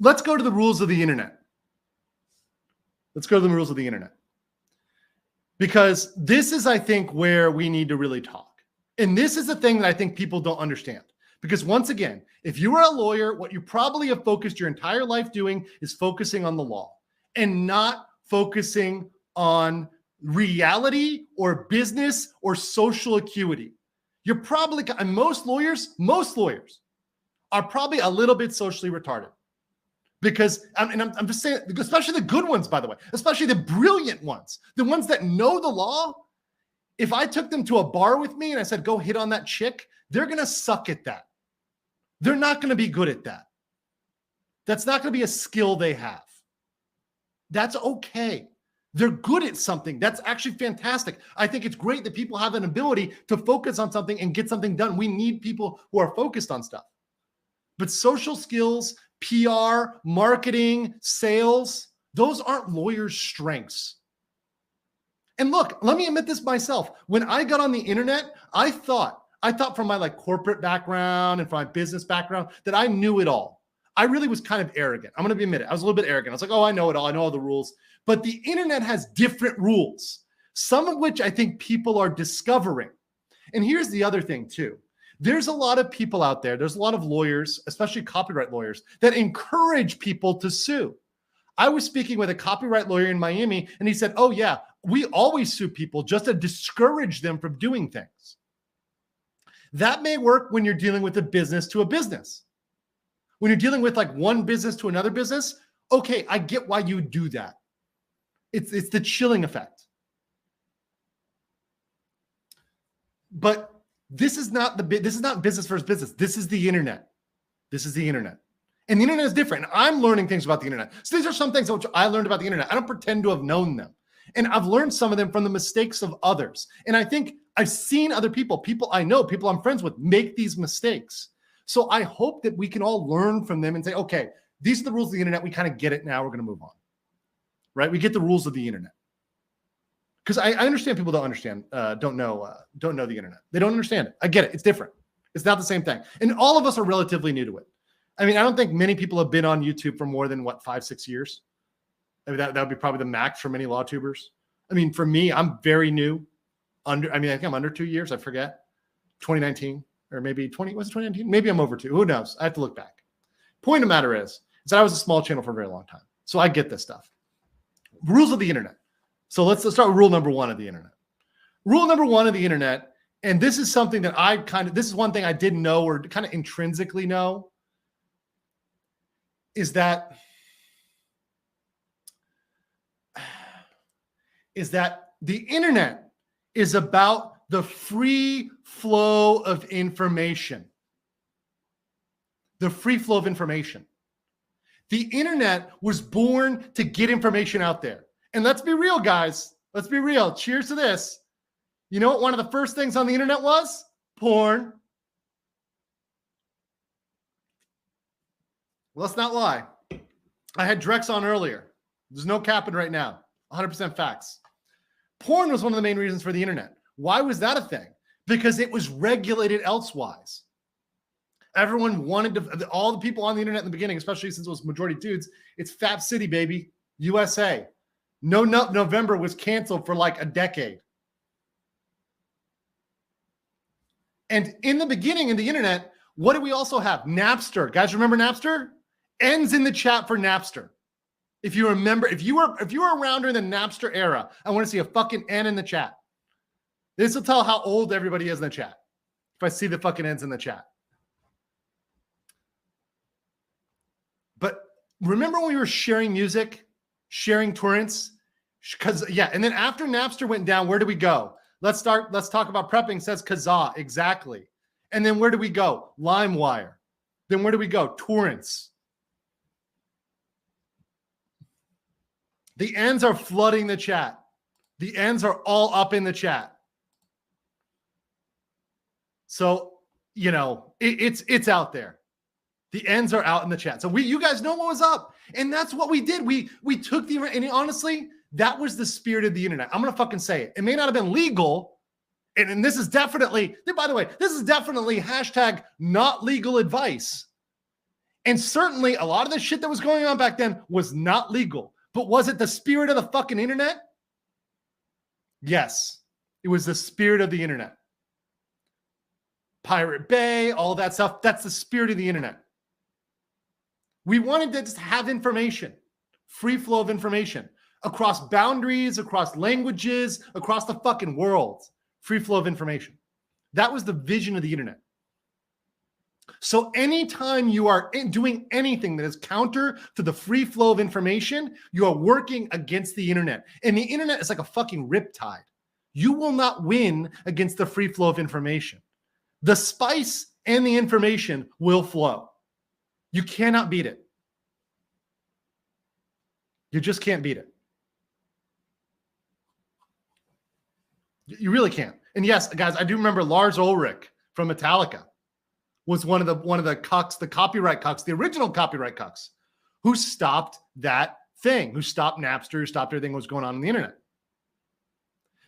let's go to the rules of the internet. Let's go to the rules of the internet. Because this is, I think, where we need to really talk. And this is the thing that I think people don't understand. Because once again, if you are a lawyer, what you probably have focused your entire life doing is focusing on the law and not focusing on reality or business or social acuity. You're probably, and most lawyers are probably a little bit socially retarded. Because, and I'm just saying, especially the good ones, by the way, especially the brilliant ones, the ones that know the law. If I took them to a bar with me and I said, go hit on that chick, they're going to suck at that. They're not going to be good at that. That's not going to be a skill they have. That's okay. They're good at something. That's actually fantastic. I think it's great that people have an ability to focus on something and get something done. We need people who are focused on stuff. But social skills, PR, marketing, sales, those aren't lawyers' strengths. And look, let me admit this myself. When I got on the internet, I thought from my corporate background and from my business background that I knew it all. I really was kind of arrogant. I'm going to admit it. I was a little bit arrogant. I was like, oh, I know it all. I know all the rules. But the internet has different rules, some of which I think people are discovering. And here's the other thing too. There's a lot of people out there. There's a lot of lawyers, especially copyright lawyers, that encourage people to sue. I was speaking with a copyright lawyer in Miami, and he said, oh yeah, we always sue people just to discourage them from doing things. That may work when you're dealing with a business to a business. When you're dealing with one business to another business, okay, I get why you do that. It's the chilling effect. But this is not business versus business. This is the internet. This is the internet. And the internet is different. I'm learning things about the internet. So these are some things which I learned about the internet. I don't pretend to have known them. And I've learned some of them from the mistakes of others. And I think I've seen other people I know, people I'm friends with, make these mistakes. So I hope that we can all learn from them and say, okay, these are the rules of the internet. We kind of get it now. We're going to move on. Right? We get the rules of the internet. Because I understand people don't know the internet. They don't understand it. I get it. It's different. It's not the same thing. And all of us are relatively new to it. I mean, I don't think many people have been on YouTube for more than 5-6 years. I mean, that would be probably the max for many law tubers. I mean, for me, I'm very new. I think I'm under 2 years. I forget. 2019 or maybe 2019? Maybe I'm over 2. Who knows? I have to look back. Point of the matter is that I was a small channel for a very long time. So I get this stuff. Rules of the internet. So let's start with rule number 1 of the internet. Rule number 1 of the internet, and this is something that this is one thing I didn't know or kind of intrinsically know, is that the internet is about the free flow of information. The free flow of information. The internet was born to get information out there. And let's be real, guys. Let's be real. Cheers to this. You know what one of the first things on the internet was? Porn. Let's not lie. I had Drex on earlier. There's no capping right now. 100% facts. Porn was one of the main reasons for the internet. Why was that a thing? Because it was regulated elsewise. Everyone wanted to, all the people on the internet in the beginning, especially since it was majority dudes, it's Fap City, baby, USA. No Nut November was canceled for a decade. And in the beginning in the internet, what do we also have? Napster. Guys, remember Napster? Ends in the chat for Napster. If you remember, if you were around during the Napster era, I want to see a fucking N in the chat. This will tell how old everybody is in the chat. If I see the fucking N's in the chat. But remember when we were sharing music, sharing torrents? And then after Napster went down, where do we go? Let's talk about prepping, says Kazaa. Exactly. And then where do we go? LimeWire. Then where do we go? Torrents. The N's are flooding the chat. The N's are all up in the chat. So, it's out there. The N's are out in the chat. So you guys know what was up. And that's what we did. We took and honestly, that was the spirit of the internet. I'm going to fucking say it. It may not have been legal. And this is definitely, by the way, this is definitely hashtag not legal advice. And certainly a lot of the shit that was going on back then was not legal. But was it the spirit of the fucking internet? Yes, it was the spirit of the internet. Pirate Bay, all that stuff. That's the spirit of the internet. We wanted to just have information, free flow of information across boundaries, across languages, across the fucking world. Free flow of information. That was the vision of the internet. So anytime you are doing anything that is counter to the free flow of information, you are working against the internet. And the internet is like a fucking riptide. You will not win against the free flow of information. The spice and the information will flow. You cannot beat it. You just can't beat it. You really can't. And yes, guys, I do remember Lars Ulrich from Metallica was one of the cucks, the copyright cucks, the original copyright cucks, who stopped that thing, who stopped Napster, who stopped everything that was going on the internet.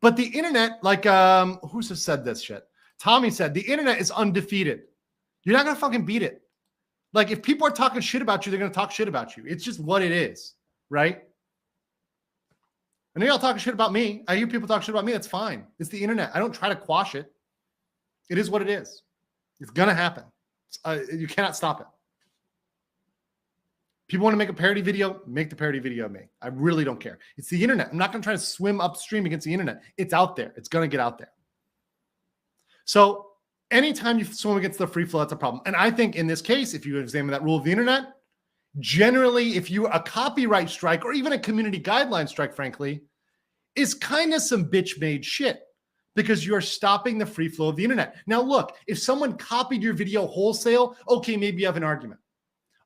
But the internet, like, who just said this shit? Tommy said, the internet is undefeated. You're not going to fucking beat it. Like, if people are talking shit about you, they're going to talk shit about you. It's just what it is, right? I know y'all talking shit about me. I hear people talk shit about me. That's fine. It's the internet. I don't try to quash it. It is what it is. It's going to happen. You cannot stop it. People want to make a parody video, make the parody video of me. I really don't care. It's the internet. I'm not going to try to swim upstream against the internet. It's out there. It's going to get out there. So anytime you swim against the free flow, that's a problem. And I think in this case, if you examine that rule of the internet, generally, if you a copyright strike or even a community guideline strike, frankly, is kind of some bitch-made shit because you're stopping the free flow of the internet. Now, look, if someone copied your video wholesale, okay, maybe you have an argument.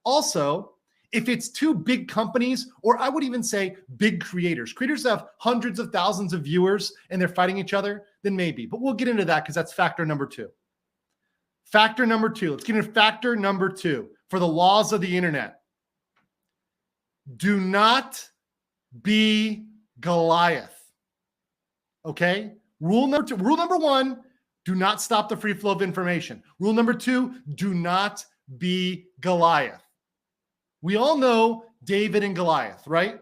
Also, if it's two big companies, or I would even say big creators that have hundreds of thousands of viewers and they're fighting each other, then maybe. But we'll get into that because that's factor number two. Factor number two. Let's get into factor number two for the laws of the internet. Do not be Goliath. Okay? Rule number one, do not stop the free flow of information. Rule number two, do not be Goliath. We all know David and Goliath, right?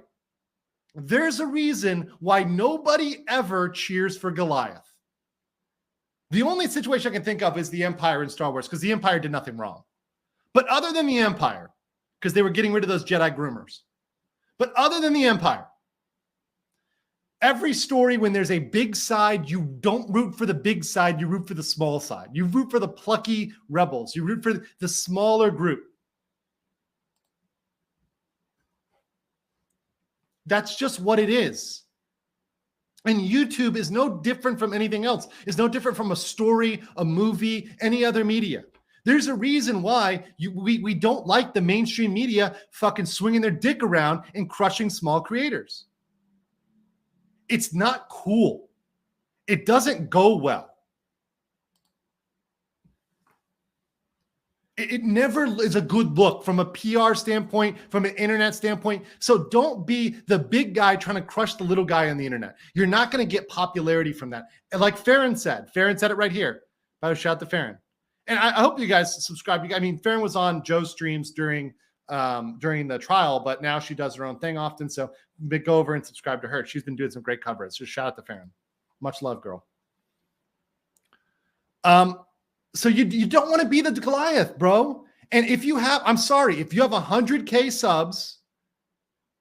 There's a reason why nobody ever cheers for Goliath. The only situation I can think of is the Empire in Star Wars, because the Empire did nothing wrong. But other than the Empire, because they were getting rid of those Jedi groomers. But other than the Empire, every story when there's a big side, you don't root for the big side, you root for the small side. You root for the plucky rebels. You root for the smaller group. That's just what it is. And YouTube is no different from anything else. It's no different from a story, a movie, any other media. There's a reason why we don't like the mainstream media fucking swinging their dick around and crushing small creators. It's not cool. It doesn't go well. It never is a good look from a PR standpoint, from an internet standpoint. So don't be the big guy trying to crush the little guy on the internet. You're not going to get popularity from that. And like Farron said it right here. By the way, shout out to Farron. And I hope you guys subscribe. I mean, Farron was on Joe's streams during the trial, but now she does her own thing often. So go over and subscribe to her. She's been doing some great coverage. So shout out to Farron. Much love, girl. So you don't want to be the Goliath, bro. And if you have, I'm sorry, if you have 100K subs,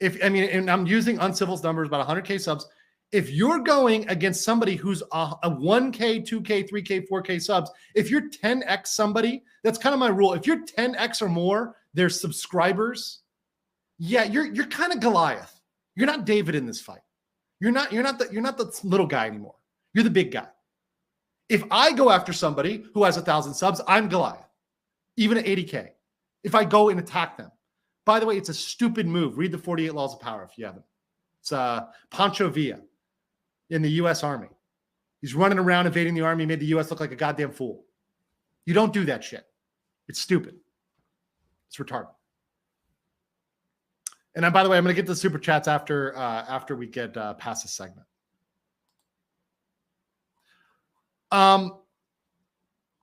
and I'm using Uncivil's numbers, about 100K subs, if you're going against somebody who's a 1K, 2K, 3K, 4K subs, if you're 10X somebody, that's kind of my rule. If you're 10X or more, their subscribers, yeah, you're kind of Goliath. You're not David in this fight. You're not the little guy anymore. You're the big guy. If I go after somebody who has 1,000 subs, I'm Goliath, even at 80K. If I go and attack them. By the way, it's a stupid move. Read the 48 Laws of Power if you haven't. It's Pancho Villa in the U.S. Army. He's running around invading the army, made the U.S. look like a goddamn fool. You don't do that shit. It's stupid. It's retarded. And by the way, I'm going to get the super chats after we get past this segment.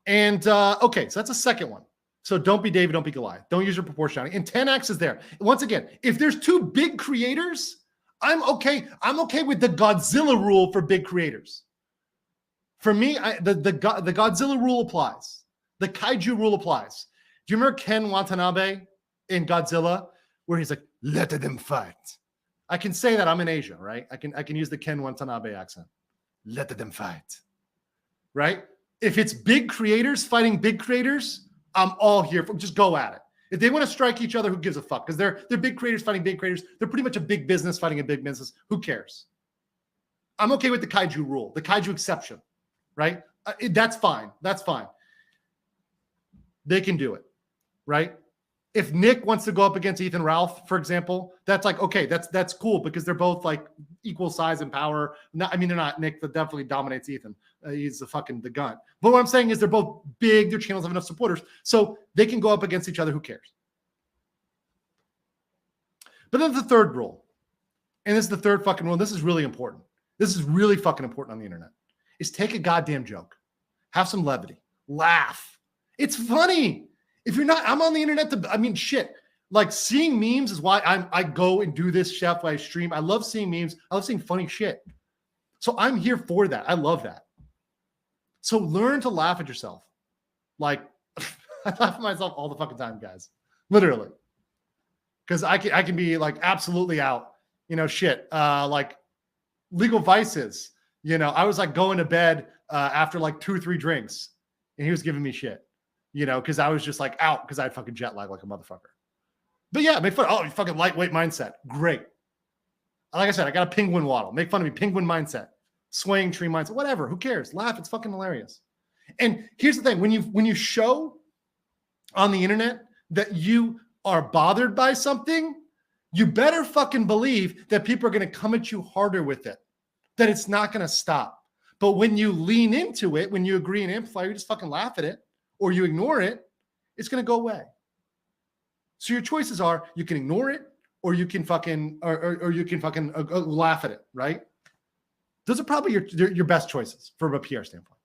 Okay, so that's a second one. So don't be David, don't be Goliath. Don't use your proportionality. And 10x is there. Once again, if there's two big creators, I'm okay. I'm okay with the Godzilla rule for big creators. For me, the Godzilla rule applies. The kaiju rule applies. Do you remember Ken Watanabe in Godzilla, where he's like, "Let them fight"? I can say that. I'm in Asia, right? I can use the Ken Watanabe accent. Let them fight, right? If it's big creators fighting big creaters, I'm all here for. Just go at it. If they want to strike each other, who gives a fuck? Because they're big creators fighting big creators. They're pretty much a big business fighting a big business. Who cares? I'm okay with the kaiju rule, the kaiju exception, right? That's fine. That's fine. They can do it, right? If Nick wants to go up against Ethan Ralph, for example, that's like, okay, that's cool because they're both like equal size and power. They're not. Nick definitely dominates Ethan. He's the gun. But what I'm saying is they're both big. Their channels have enough supporters. So they can go up against each other. Who cares? But then the third rule, and this is the third fucking rule. This is really important. This is really fucking important on the internet, is take a goddamn joke. Have some levity. Laugh. It's funny. If you're not, I'm on the internet shit. Like seeing memes is why I go and do this, Chef. I stream. I love seeing memes. I love seeing funny shit. So I'm here for that. I love that. So learn to laugh at yourself. Like I laugh at myself all the fucking time, guys. Literally. Because I can be like absolutely out. Like Legal Vices. I was like going to bed after like 2 or 3 drinks, and he was giving me shit. Because I was just like out because I had fucking jet lag like a motherfucker. But yeah, make fun. Oh, you fucking lightweight mindset. Great. Like I said, I got a penguin waddle. Make fun of me. Penguin mindset. Swaying tree mindset. Whatever. Who cares? Laugh. It's fucking hilarious. And here's the thing. When you show on the internet that you are bothered by something, you better fucking believe that people are going to come at you harder with it. That it's not going to stop. But when you lean into it, when you agree and amplify, you just fucking laugh at it, or you ignore it, it's going to go away. So your choices are, you can ignore it, or you can fucking, or you can fucking laugh at it, right? Those are probably your best choices from a PR standpoint.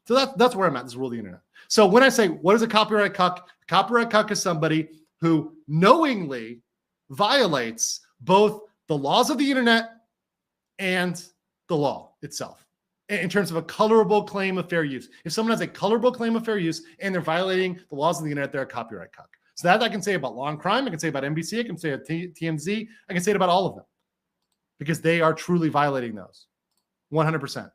So that's where I'm at. This is rule of the internet. So when I say, what is a copyright cuck? Copyright cuck is somebody who knowingly violates both the laws of the internet and the law itself, in terms of a colorable claim of fair use. If someone has a colorable claim of fair use and they're violating the laws of the internet, they're a copyright cuck. So that I can say about Law and Crime. I can say about NBC. I can say about TMZ. I can say it about all of them because they are truly violating those 100%.